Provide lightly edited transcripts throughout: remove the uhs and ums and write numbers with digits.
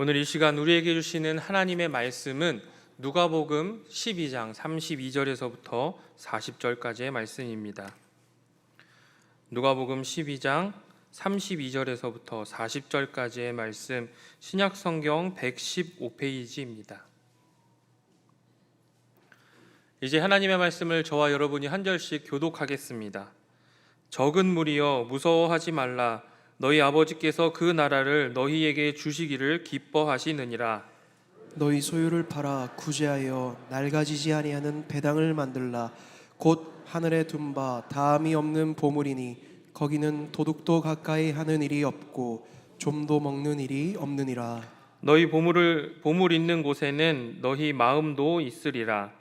오늘 이 시간 우리에게 주시는 하나님의 말씀은 누가복음 12장 32절에서부터 40절까지의 말씀입니다. 누가복음 12장 32절에서부터 40절까지의 말씀, 신약성경 115페이지입니다. 이제 하나님의 말씀을 저와 여러분이 한 절씩 교독하겠습니다. 적은 무리여 무서워하지 말라. 너희 아버지께서 그 나라를 너희에게 주시기를 기뻐하시느니라. 너희 소유를 팔아 구제하여 낡아지지 아니하는 배당을 만들라. 곧 하늘에 둔 바 다함이 없는 보물이니 거기는 도둑도 가까이 하는 일이 없고 좀도 먹는 일이 없느니라. 너희 보물 있는 곳에는 너희 마음도 있으리라.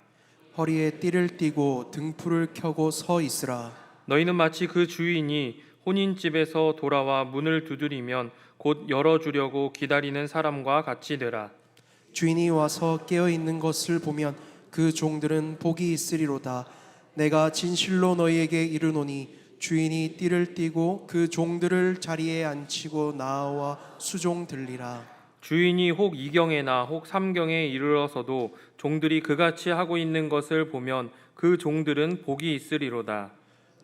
허리에 띠를 띠고 등불을 켜고 서 있으라. 너희는 마치 그 주인이 혼인집에서 돌아와 문을 두드리면 곧 열어주려고 기다리는 사람과 같이 되라. 주인이 와서 깨어 있는 것을 보면 그 종들은 복이 있으리로다. 내가 진실로 너희에게 이르노니 주인이 띠를 띠고 그 종들을 자리에 앉히고 나와 수종 들리라. 주인이 혹 이경에나 혹 삼경에 이르러서도 종들이 그같이 하고 있는 것을 보면 그 종들은 복이 있으리로다.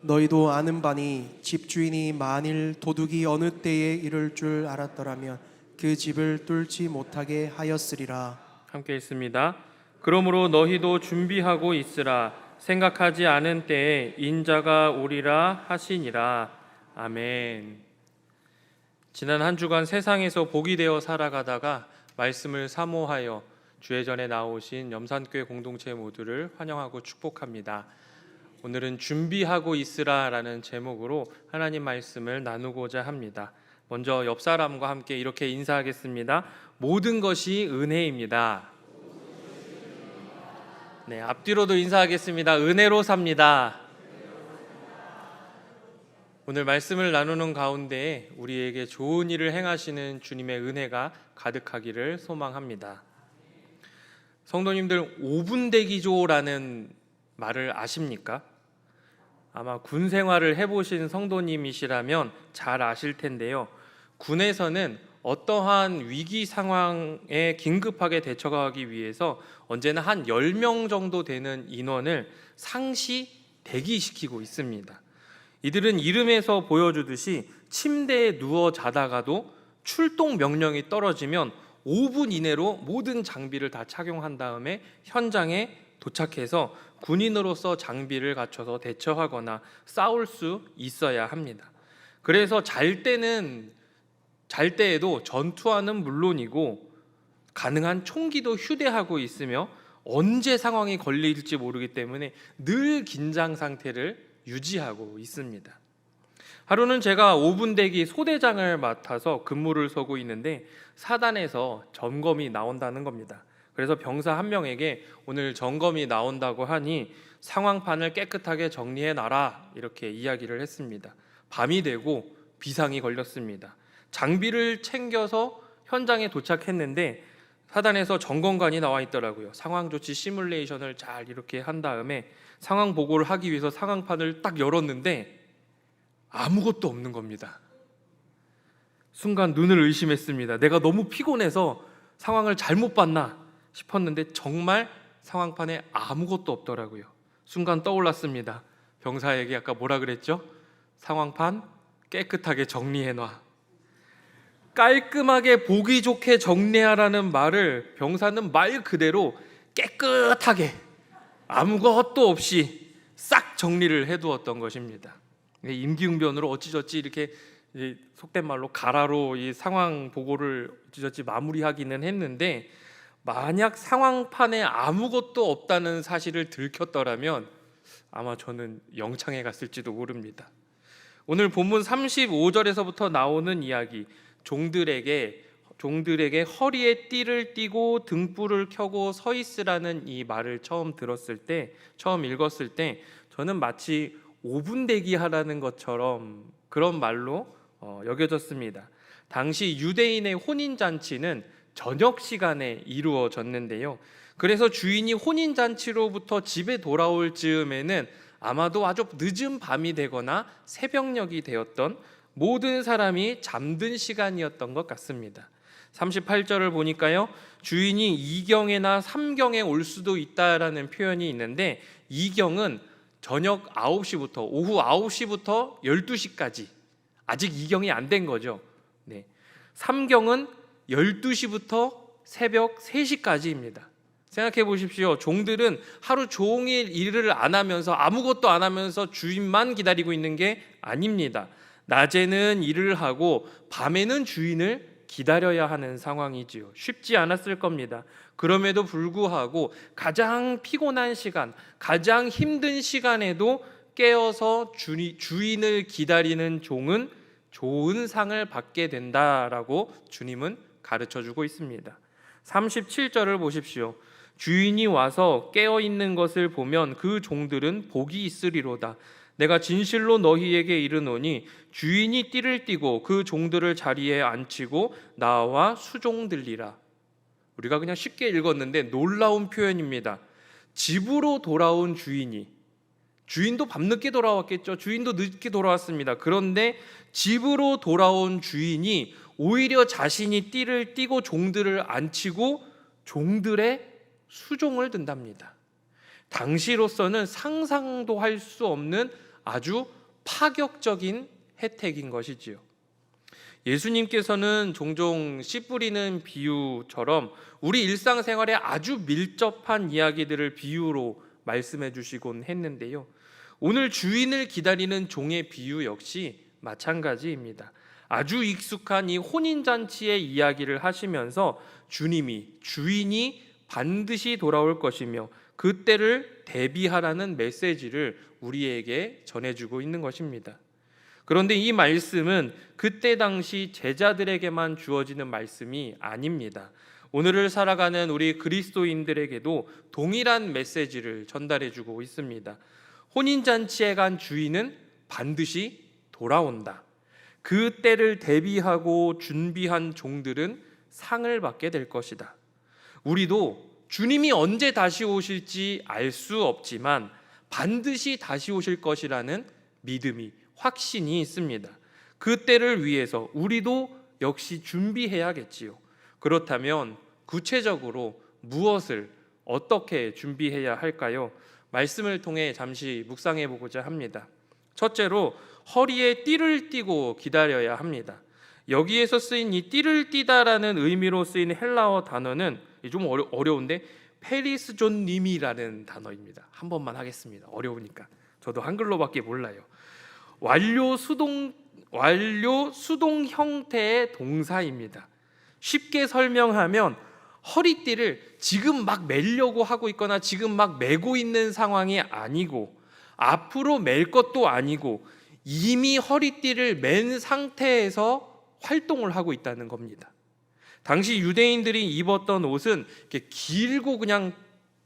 너희도 아는 바니 집주인이 만일 도둑이 어느 때에 이를 줄 알았더라면 그 집을 뚫지 못하게 하였으리라. 함께 읽습니다. 그러므로 너희도 준비하고 있으라. 생각하지 않은 때에 인자가 오리라 하시니라. 아멘. 지난 한 주간 세상에서 복이 되어 살아가다가 말씀을 사모하여 주회전에 나오신 염산교회 공동체 모두를 환영하고 축복합니다. 오늘은 준비하고 있으라라는 제목으로 하나님 말씀을 나누고자 합니다. 먼저 옆 사람과 함께 이렇게 인사하겠습니다. 모든 것이 은혜입니다. 네, 앞뒤로도 인사하겠습니다. 은혜로 삽니다. 오늘 말씀을 나누는 가운데 우리에게 좋은 일을 행하시는 주님의 은혜가 가득하기를 소망합니다. 성도님들, 5분 대기조라는 말을 아십니까? 아마 군 생활을 해보신 성도님이시라면 잘 아실 텐데요. 군에서는 어떠한 위기 상황에 긴급하게 대처하기 위해서 언제나 한 10명 정도 되는 인원을 상시 대기시키고 있습니다. 이들은 이름에서 보여주듯이 침대에 누워 자다가도 출동 명령이 떨어지면 5분 이내로 모든 장비를 다 착용한 다음에 현장에 도착해서 군인으로서 장비를 갖춰서 대처하거나 싸울 수 있어야 합니다. 그래서 잘 때에도 전투화는 물론이고 가능한 총기도 휴대하고 있으며 언제 상황이 걸릴지 모르기 때문에 늘 긴장 상태를 유지하고 있습니다. 하루는 제가 5분 대기 소대장을 맡아서 근무를 서고 있는데 사단에서 점검이 나온다는 겁니다. 그래서 병사 한 명에게 오늘 점검이 나온다고 하니 상황판을 깨끗하게 정리해 놔라 이렇게 이야기를 했습니다. 밤이 되고 비상이 걸렸습니다. 장비를 챙겨서 현장에 도착했는데 사단에서 점검관이 나와 있더라고요. 상황 조치 시뮬레이션을 잘 이렇게 한 다음에 상황 보고를 하기 위해서 상황판을 딱 열었는데 아무것도 없는 겁니다. 순간 눈을 의심했습니다. 내가 너무 피곤해서 상황을 잘못 봤나 싶었는데 정말 상황판에 아무것도 없더라고요. 순간 떠올랐습니다. 병사에게 아까 뭐라 그랬죠? 상황판 깨끗하게 정리해놔. 깔끔하게 보기 좋게 정리하라는 말을 병사는 말 그대로 깨끗하게 아무것도 없이 싹 정리를 해두었던 것입니다. 임기응변으로 어찌저찌 이렇게 속된 말로 가라로 이 상황 보고를 어찌저찌 마무리하기는 했는데 만약 상황판에 아무것도 없다는 사실을 들켰더라면 아마 저는 영창에 갔을지도 모릅니다. 오늘 본문 35절에서부터 나오는 이야기, 종들에게 허리에 띠를 띠고 등불을 켜고 서 있으라는 이 말을 처음 읽었을 때 저는 마치 5분 대기하라는 것처럼 그런 말로 여겨졌습니다. 당시 유대인의 혼인잔치는 저녁 시간에 이루어졌는데요. 그래서 주인이 혼인잔치로부터 집에 돌아올 즈음에는 아마도 아주 늦은 밤이 되거나 새벽녘이 되었던 모든 사람이 잠든 시간이었던 것 같습니다. 38절을 보니까요, 주인이 2경에나 3경에 올 수도 있다라는 표현이 있는데, 2경은 저녁 9시부터 오후 9시부터 12시까지 아직 2경이 안 된 거죠. 네. 3경은 12시부터 새벽 3시까지입니다. 생각해 보십시오. 종들은 하루 종일 일을 안 하면서, 아무것도 안 하면서 주인만 기다리고 있는 게 아닙니다. 낮에는 일을 하고 밤에는 주인을 기다려야 하는 상황이지요. 쉽지 않았을 겁니다. 그럼에도 불구하고 가장 피곤한 시간, 가장 힘든 시간에도 깨어서 주인을 기다리는 종은 좋은 상을 받게 된다라고 주님은 가르쳐주고 있습니다. 37절을 보십시오. 주인이 와서 깨어있는 것을 보면 그 종들은 복이 있으리로다. 내가 진실로 너희에게 이르노니 주인이 띠를 띠고 그 종들을 자리에 앉히고 나와 수종들리라. 우리가 그냥 쉽게 읽었는데 놀라운 표현입니다. 집으로 돌아온 주인도 밤늦게 돌아왔겠죠. 주인도 늦게 돌아왔습니다. 그런데 집으로 돌아온 주인이 오히려 자신이 띠를 띠고 종들을 앉히고 종들의 수종을 든답니다. 당시로서는 상상도 할 수 없는 아주 파격적인 혜택인 것이지요. 예수님께서는 종종 씨 뿌리는 비유처럼 우리 일상생활에 아주 밀접한 이야기들을 비유로 말씀해 주시곤 했는데요. 오늘 주인을 기다리는 종의 비유 역시 마찬가지입니다. 아주 익숙한 이 혼인잔치의 이야기를 하시면서 주인이 반드시 돌아올 것이며 그때를 대비하라는 메시지를 우리에게 전해주고 있는 것입니다. 그런데 이 말씀은 그때 당시 제자들에게만 주어지는 말씀이 아닙니다. 오늘을 살아가는 우리 그리스도인들에게도 동일한 메시지를 전달해주고 있습니다. 혼인잔치에 간 주인은 반드시 돌아온다. 그 때를 대비하고 준비한 종들은 상을 받게 될 것이다. 우리도 주님이 언제 다시 오실지 알 수 없지만 반드시 다시 오실 것이라는 믿음이, 확신이 있습니다. 그 때를 위해서 우리도 역시 준비해야겠지요. 그렇다면 구체적으로 무엇을 어떻게 준비해야 할까요? 말씀을 통해 잠시 묵상해 보고자 합니다. 첫째로 허리에 띠를 띠고 기다려야 합니다. 여기에서 쓰인 이 띠를 띠다라는 의미로 쓰인 헬라어 단어는 좀 어려운데 페리스존님이라는 단어입니다. 한 번만 하겠습니다. 어려우니까. 저도 한글로밖에 몰라요. 완료 수동 형태의 동사입니다. 쉽게 설명하면 허리띠를 지금 막 매려고 하고 있거나 지금 막 매고 있는 상황이 아니고 앞으로 멜 것도 아니고 이미 허리띠를 맨 상태에서 활동을 하고 있다는 겁니다. 당시 유대인들이 입었던 옷은 이렇게 길고 그냥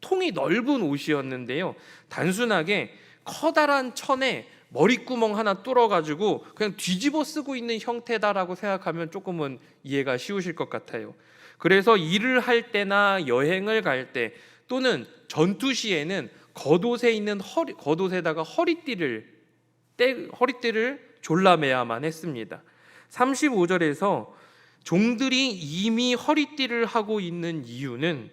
통이 넓은 옷이었는데요. 단순하게 커다란 천에 머리구멍 하나 뚫어가지고 그냥 뒤집어 쓰고 있는 형태다라고 생각하면 조금은 이해가 쉬우실 것 같아요. 그래서 일을 할 때나 여행을 갈 때 또는 전투 시에는 겉옷에다가 허리띠를 졸라매야만 했습니다. 35절에서 종들이 이미 허리띠를 하고 있는 이유는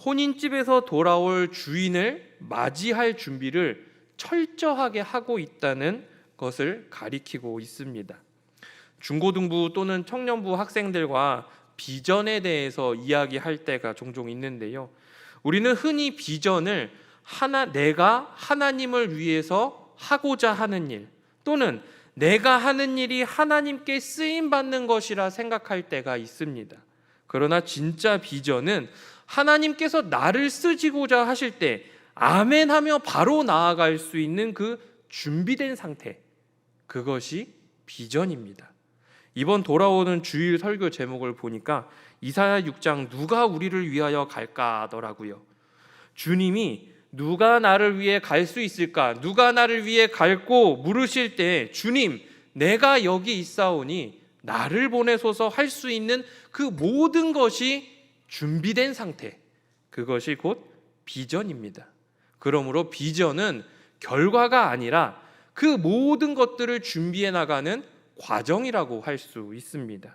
혼인집에서 돌아올 주인을 맞이할 준비를 철저하게 하고 있다는 것을 가리키고 있습니다. 중고등부 또는 청년부 학생들과 비전에 대해서 이야기할 때가 종종 있는데요. 우리는 흔히 비전을 내가 하나님을 위해서 하고자 하는 일 또는 내가 하는 일이 하나님께 쓰임받는 것이라 생각할 때가 있습니다. 그러나 진짜 비전은 하나님께서 나를 쓰시고자 하실 때 아멘 하며 바로 나아갈 수 있는 그 준비된 상태, 그것이 비전입니다. 이번 돌아오는 주일 설교 제목을 보니까 이사야 6장 누가 우리를 위하여 갈까 하더라고요. 주님이 누가 나를 위해 갈 수 있을까? 누가 나를 위해 갈고 물으실 때 주님 내가 여기 있사오니 나를 보내소서 할 수 있는 그 모든 것이 준비된 상태, 그것이 곧 비전입니다. 그러므로 비전은 결과가 아니라 그 모든 것들을 준비해 나가는 과정이라고 할 수 있습니다.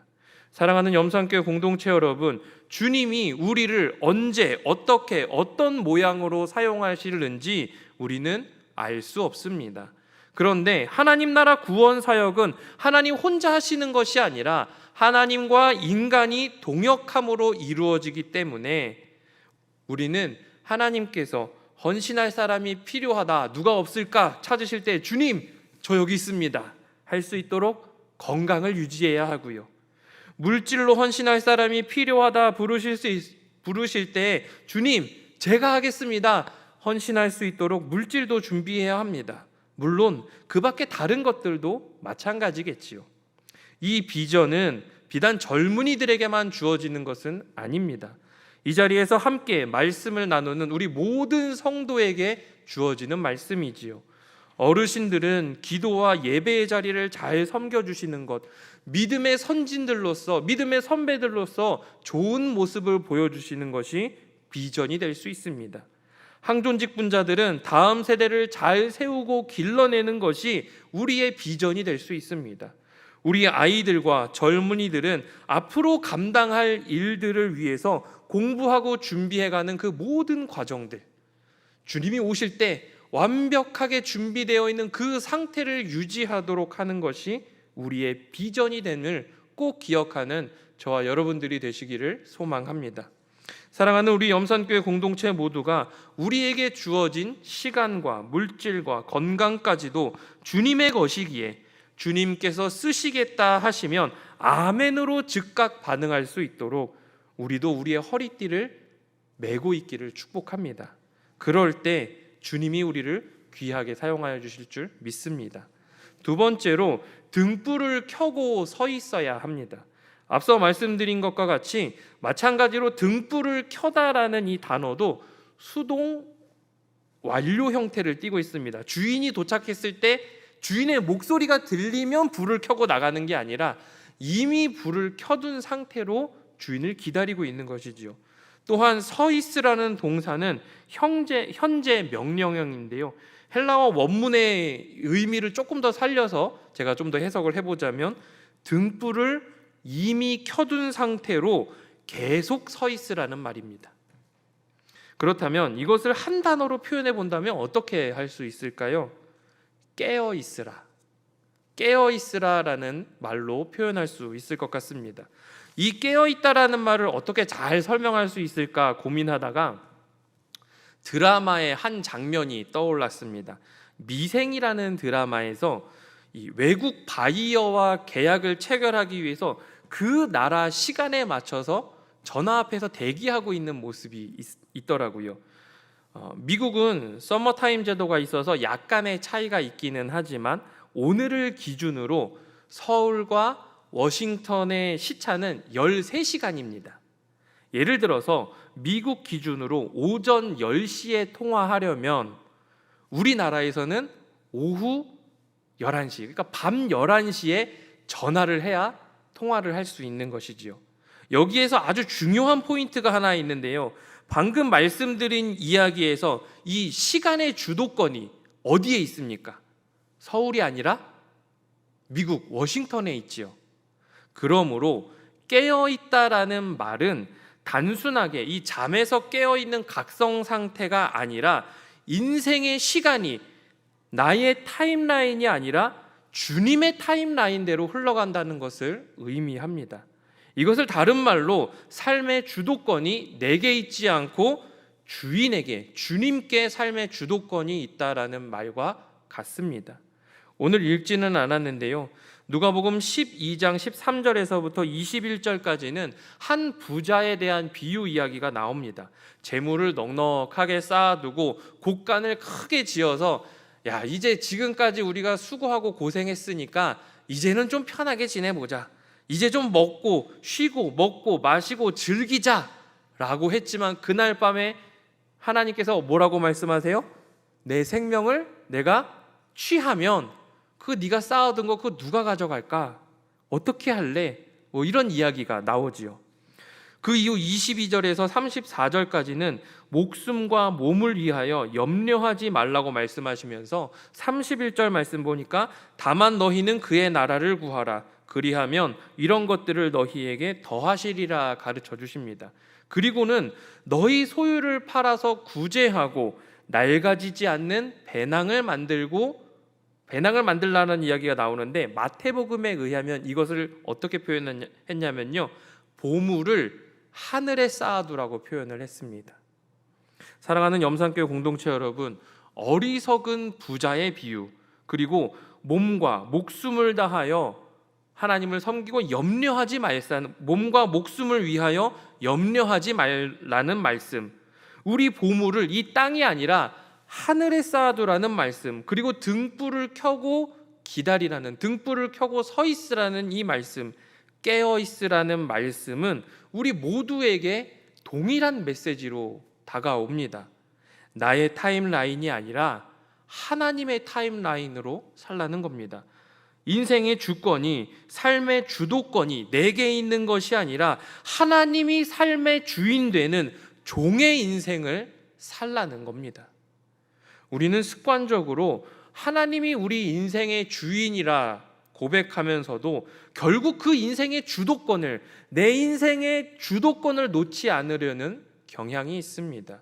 사랑하는 염산교회 공동체 여러분, 주님이 우리를 언제, 어떻게, 어떤 모양으로 사용하시는지 우리는 알 수 없습니다. 그런데 하나님 나라 구원 사역은 하나님 혼자 하시는 것이 아니라 하나님과 인간이 동역함으로 이루어지기 때문에 우리는 하나님께서 헌신할 사람이 필요하다, 누가 없을까 찾으실 때 주님, 저 여기 있습니다 할 수 있도록 건강을 유지해야 하고요. 물질로 헌신할 사람이 필요하다 부르실 때 주님, 제가 하겠습니다 헌신할 수 있도록 물질도 준비해야 합니다. 물론 그 밖에 다른 것들도 마찬가지겠지요. 이 비전은 비단 젊은이들에게만 주어지는 것은 아닙니다. 이 자리에서 함께 말씀을 나누는 우리 모든 성도에게 주어지는 말씀이지요. 어르신들은 기도와 예배의 자리를 잘 섬겨주시는 것, 믿음의 선진들로서, 믿음의 선배들로서 좋은 모습을 보여주시는 것이 비전이 될 수 있습니다. 항존직 분자들은 다음 세대를 잘 세우고 길러내는 것이 우리의 비전이 될 수 있습니다. 우리 아이들과 젊은이들은 앞으로 감당할 일들을 위해서 공부하고 준비해가는 그 모든 과정들, 주님이 오실 때 완벽하게 준비되어 있는 그 상태를 유지하도록 하는 것이 우리의 비전이 됨을 꼭 기억하는 저와 여러분들이 되시기를 소망합니다. 사랑하는 우리 염산교회 공동체 모두가 우리에게 주어진 시간과 물질과 건강까지도 주님의 것이기에 주님께서 쓰시겠다 하시면 아멘으로 즉각 반응할 수 있도록 우리도 우리의 허리띠를 메고 있기를 축복합니다. 그럴 때 주님이 우리를 귀하게 사용하여 주실 줄 믿습니다. 두 번째로 등불을 켜고 서 있어야 합니다. 앞서 말씀드린 것과 같이 마찬가지로 등불을 켜다라는 이 단어도 수동 완료 형태를 띠고 있습니다. 주인이 도착했을 때 주인의 목소리가 들리면 불을 켜고 나가는 게 아니라 이미 불을 켜둔 상태로 주인을 기다리고 있는 것이지요. 또한 서 있으라는 동사는 현재 명령형인데요. 헬라어 원문의 의미를 조금 더 살려서 제가 좀 더 해석을 해보자면 등불을 이미 켜둔 상태로 계속 서 있으라는 말입니다. 그렇다면 이것을 한 단어로 표현해 본다면 어떻게 할 수 있을까요? 깨어 있으라. 깨어 있으라라는 말로 표현할 수 있을 것 같습니다. 이 깨어 있다라는 말을 어떻게 잘 설명할 수 있을까 고민하다가 드라마의 한 장면이 떠올랐습니다. 미생이라는 드라마에서 이 외국 바이어와 계약을 체결하기 위해서 그 나라 시간에 맞춰서 전화 앞에서 대기하고 있는 모습이 있더라고요. 미국은 서머타임 제도가 있어서 약간의 차이가 있기는 하지만 오늘을 기준으로 서울과 워싱턴의 시차는 13시간입니다. 예를 들어서 미국 기준으로 오전 10시에 통화하려면 우리나라에서는 오후 11시, 그러니까 밤 11시에 전화를 해야 통화를 할 수 있는 것이지요. 여기에서 아주 중요한 포인트가 하나 있는데요. 방금 말씀드린 이야기에서 이 시간의 주도권이 어디에 있습니까? 서울이 아니라 미국 워싱턴에 있지요. 그러므로 깨어있다라는 말은 단순하게 이 잠에서 깨어있는 각성 상태가 아니라 인생의 시간이 나의 타임라인이 아니라 주님의 타임라인대로 흘러간다는 것을 의미합니다. 이것을 다른 말로 삶의 주도권이 내게 있지 않고 주인에게, 주님께 삶의 주도권이 있다라는 말과 같습니다. 오늘 읽지는 않았는데요. 누가복음 12장 13절에서부터 21절까지는 한 부자에 대한 비유 이야기가 나옵니다. 재물을 넉넉하게 쌓아두고 곡간을 크게 지어서 야, 이제 지금까지 우리가 수고하고 고생했으니까 이제는 좀 편하게 지내보자. 이제 좀 먹고 쉬고 먹고 마시고 즐기자 라고 했지만 그날 밤에 하나님께서 뭐라고 말씀하세요? 내 생명을 내가 취하면 그 네가 쌓아둔 거 그거 누가 가져갈까? 어떻게 할래? 뭐 이런 이야기가 나오지요. 그 이후 22절에서 34절까지는 목숨과 몸을 위하여 염려하지 말라고 말씀하시면서 31절 말씀 보니까 다만 너희는 그의 나라를 구하라. 그리하면 이런 것들을 너희에게 더하시리라 가르쳐 주십니다. 그리고는 너희 소유를 팔아서 구제하고 낡아지지 않는 배낭을 만들라는 이야기가 나오는데, 마태복음에 의하면 이것을 어떻게 표현했냐면요, 보물을 하늘에 쌓아두라고 표현을 했습니다. 사랑하는 염산교회 공동체 여러분, 어리석은 부자의 비유, 그리고 몸과 목숨을 다하여 하나님을 섬기고 염려하지 말라는, 몸과 목숨을 위하여 염려하지 말라는 말씀, 우리 보물을 이 땅이 아니라 하늘에 쌓아두라는 말씀, 그리고 등불을 켜고 기다리라는, 등불을 켜고 서 있으라는 이 말씀, 깨어 있으라는 말씀은 우리 모두에게 동일한 메시지로 다가옵니다. 나의 타임라인이 아니라 하나님의 타임라인으로 살라는 겁니다. 인생의 주권이, 삶의 주도권이 내게 있는 것이 아니라 하나님이 삶의 주인 되는 종의 인생을 살라는 겁니다. 우리는 습관적으로 하나님이 우리 인생의 주인이라 고백하면서도 결국 그 인생의 주도권을, 내 인생의 주도권을 놓지 않으려는 경향이 있습니다.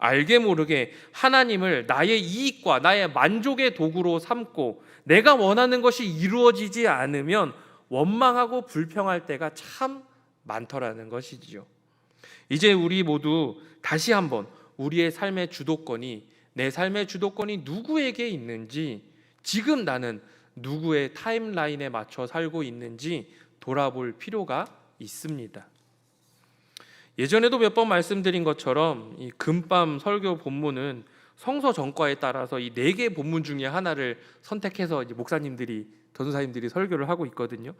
알게 모르게 하나님을 나의 이익과 나의 만족의 도구로 삼고 내가 원하는 것이 이루어지지 않으면 원망하고 불평할 때가 참 많더라는 것이지요. 이제 우리 모두 다시 한번 우리의 삶의 주도권이, 내 삶의 주도권이 누구에게 있는지, 지금 나는 누구의 타임라인에 맞춰 살고 있는지 돌아볼 필요가 있습니다. 예전에도 몇 번 말씀드린 것처럼 이 금밤 설교 본문은 성서 전과에 따라서 이 4개 본문 중에 하나를 선택해서 이제 목사님들이, 전도사님들이 설교를 하고 있거든요.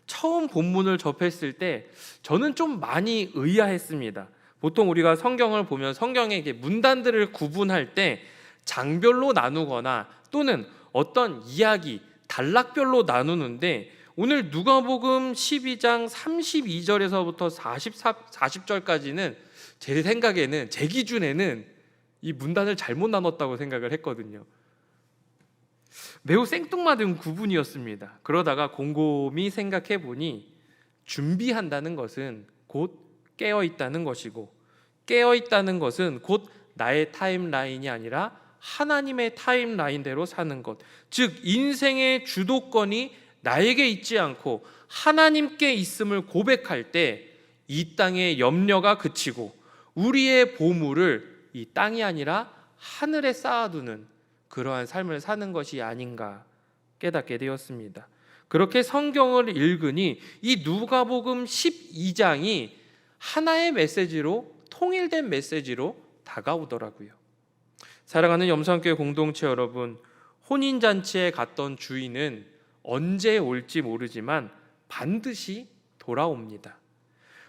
처음 본문을 접했을 때 저는 좀 많이 의아했습니다. 보통 우리가 성경을 보면 성경의 문단들을 구분할 때 장별로 나누거나 또는 어떤 이야기, 단락별로 나누는데, 오늘 누가복음 12장 32절에서부터 40절까지는 제 생각에는, 제 기준에는 이 문단을 잘못 나눴다고 생각을 했거든요. 매우 생뚱맞은 구분이었습니다. 그러다가 곰곰이 생각해 보니 준비한다는 것은 곧 깨어있다는 것이고, 깨어있다는 것은 곧 나의 타임라인이 아니라 하나님의 타임라인대로 사는 것, 즉 인생의 주도권이 나에게 있지 않고 하나님께 있음을 고백할 때 이 땅의 염려가 그치고 우리의 보물을 이 땅이 아니라 하늘에 쌓아두는 그러한 삶을 사는 것이 아닌가 깨닫게 되었습니다. 그렇게 성경을 읽으니 이 누가복음 12장이 하나의 메시지로, 통일된 메시지로 다가오더라고요. 사랑하는 염산교회 공동체 여러분, 혼인잔치에 갔던 주인은 언제 올지 모르지만 반드시 돌아옵니다.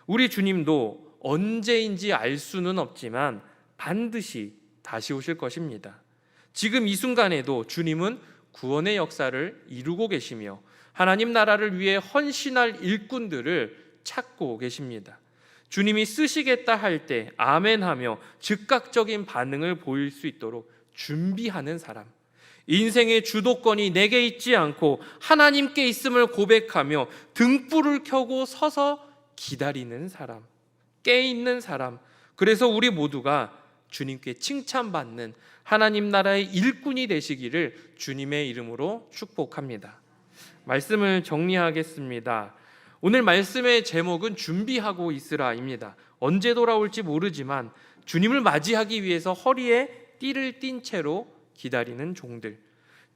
우리 주님도 언제인지 알 수는 없지만 반드시 다시 오실 것입니다. 지금 이 순간에도 주님은 구원의 역사를 이루고 계시며 하나님 나라를 위해 헌신할 일꾼들을 찾고 계십니다. 주님이 쓰시겠다 할 때 아멘하며 즉각적인 반응을 보일 수 있도록 준비하는 사람, 인생의 주도권이 내게 있지 않고 하나님께 있음을 고백하며 등불을 켜고 서서 기다리는 사람, 깨있는 사람, 그래서 우리 모두가 주님께 칭찬받는 하나님 나라의 일꾼이 되시기를 주님의 이름으로 축복합니다. 말씀을 정리하겠습니다. 오늘 말씀의 제목은 준비하고 있으라입니다. 언제 돌아올지 모르지만 주님을 맞이하기 위해서 허리에 띠를 띤 채로 기다리는 종들,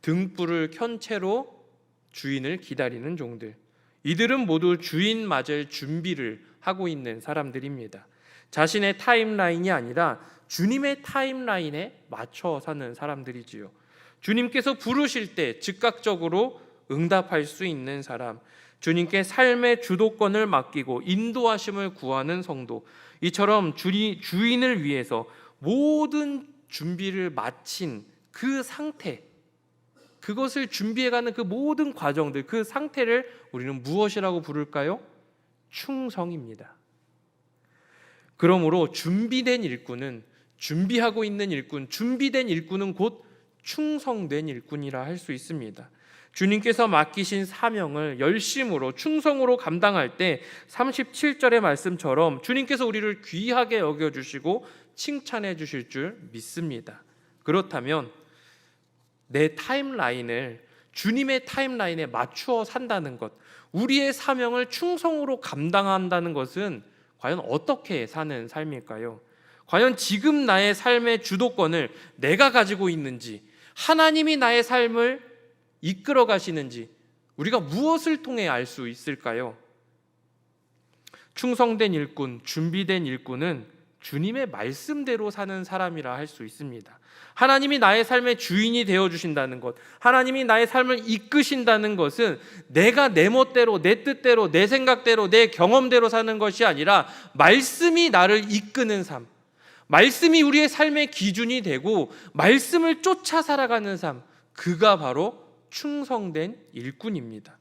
등불을 켠 채로 주인을 기다리는 종들, 이들은 모두 주인 맞을 준비를 하고 있는 사람들입니다. 자신의 타임라인이 아니라 주님의 타임라인에 맞춰 사는 사람들이지요. 주님께서 부르실 때 즉각적으로 응답할 수 있는 사람, 주님께 삶의 주도권을 맡기고 인도하심을 구하는 성도, 이처럼 주인을 위해서 모든 준비를 마친 그 상태, 그것을 준비해가는 그 모든 과정들, 그 상태를 우리는 무엇이라고 부를까요? 충성입니다. 그러므로 준비된 일꾼은, 준비하고 있는 일꾼, 준비된 일꾼은 곧 충성된 일꾼이라 할 수 있습니다. 주님께서 맡기신 사명을 열심으로 충성으로 감당할 때 37절의 말씀처럼 주님께서 우리를 귀하게 여겨주시고 칭찬해 주실 줄 믿습니다. 그렇다면 내 타임라인을 주님의 타임라인에 맞추어 산다는 것, 우리의 사명을 충성으로 감당한다는 것은 과연 어떻게 사는 삶일까요? 과연 지금 나의 삶의 주도권을 내가 가지고 있는지, 하나님이 나의 삶을 이끌어 가시는지 우리가 무엇을 통해 알 수 있을까요? 충성된 일꾼, 준비된 일꾼은 주님의 말씀대로 사는 사람이라 할 수 있습니다. 하나님이 나의 삶의 주인이 되어주신다는 것, 하나님이 나의 삶을 이끄신다는 것은 내가 내 멋대로, 내 뜻대로, 내 생각대로, 내 경험대로 사는 것이 아니라 말씀이 나를 이끄는 삶, 말씀이 우리의 삶의 기준이 되고 말씀을 쫓아 살아가는 삶, 그가 바로 충성된 일꾼입니다.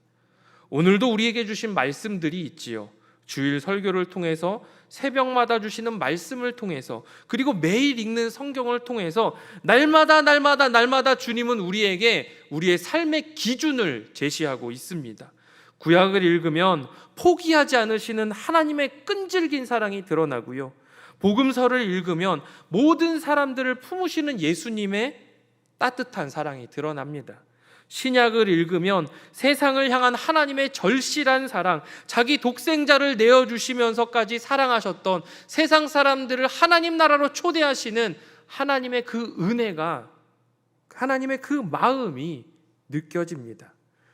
오늘도 우리에게 주신 말씀들이 있지요. 주일 설교를 통해서, 새벽마다 주시는 말씀을 통해서, 그리고 매일 읽는 성경을 통해서 날마다 주님은 우리에게 우리의 삶의 기준을 제시하고 있습니다. 구약을 읽으면 포기하지 않으시는 하나님의 끈질긴 사랑이 드러나고요, 복음서를 읽으면 모든 사람들을 품으시는 예수님의 따뜻한 사랑이 드러납니다. 신약을 읽으면 세상을 향한 하나님의 절실한 사랑, 자기 독생자를 내어주시면서까지 사랑하셨던 세상 사람들을 하나님 나라로 초대하시는 하나님의 그 은혜가, 하나님의 그 마음이 느껴집니다.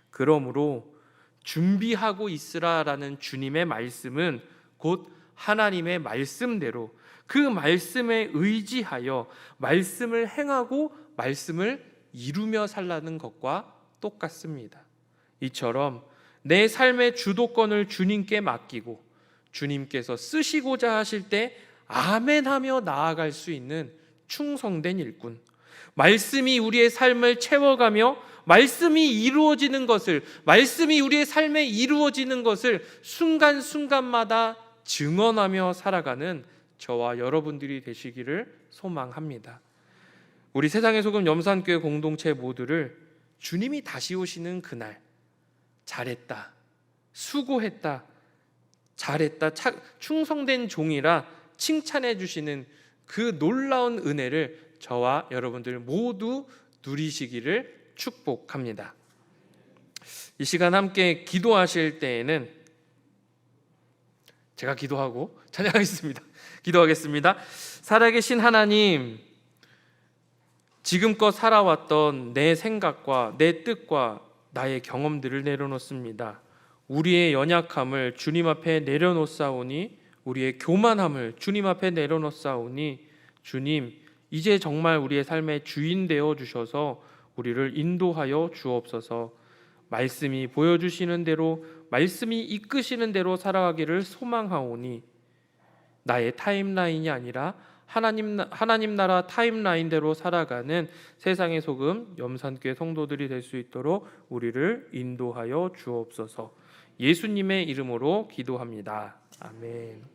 그러므로 준비하고 있으라라는 주님의 말씀은 곧 하나님의 말씀대로 그 말씀에 의지하여 말씀을 행하고 말씀을 이루며 살라는 것과 똑같습니다. 이처럼 내 삶의 주도권을 주님께 맡기고 주님께서 쓰시고자 하실 때 아멘하며 나아갈 수 있는 충성된 일꾼, 말씀이 우리의 삶을 채워가며 말씀이 이루어지는 것을, 말씀이 우리의 삶에 이루어지는 것을 순간순간마다 증언하며 살아가는 저와 여러분들이 되시기를 소망합니다. 우리 세상의 소금 염산교회 공동체 모두를 주님이 다시 오시는 그날, 잘했다, 수고했다, 잘했다, 충성된 종이라 칭찬해 주시는 그 놀라운 은혜를 저와 여러분들 모두 누리시기를 축복합니다. 이 시간 함께 기도하실 때에는 제가 기도하고 찬양하겠습니다. 기도하겠습니다. 살아계신 하나님, 지금껏 살아왔던 내 생각과 내 뜻과 나의 경험들을 내려놓습니다. 우리의 연약함을 주님 앞에 내려놓사오니, 우리의 교만함을 주님 앞에 내려놓사오니, 주님 이제 정말 우리의 삶의 주인 되어 주셔서 우리를 인도하여 주옵소서. 말씀이 보여주시는 대로, 말씀이 이끄시는 대로 살아가기를 소망하오니, 나의 타임라인이 아니라 하나님 나라 타임라인대로 살아가는 세상의 소금 염산교회 성도들이 될 수 있도록 우리를 인도하여 주옵소서. 예수님의 이름으로 기도합니다. 아멘.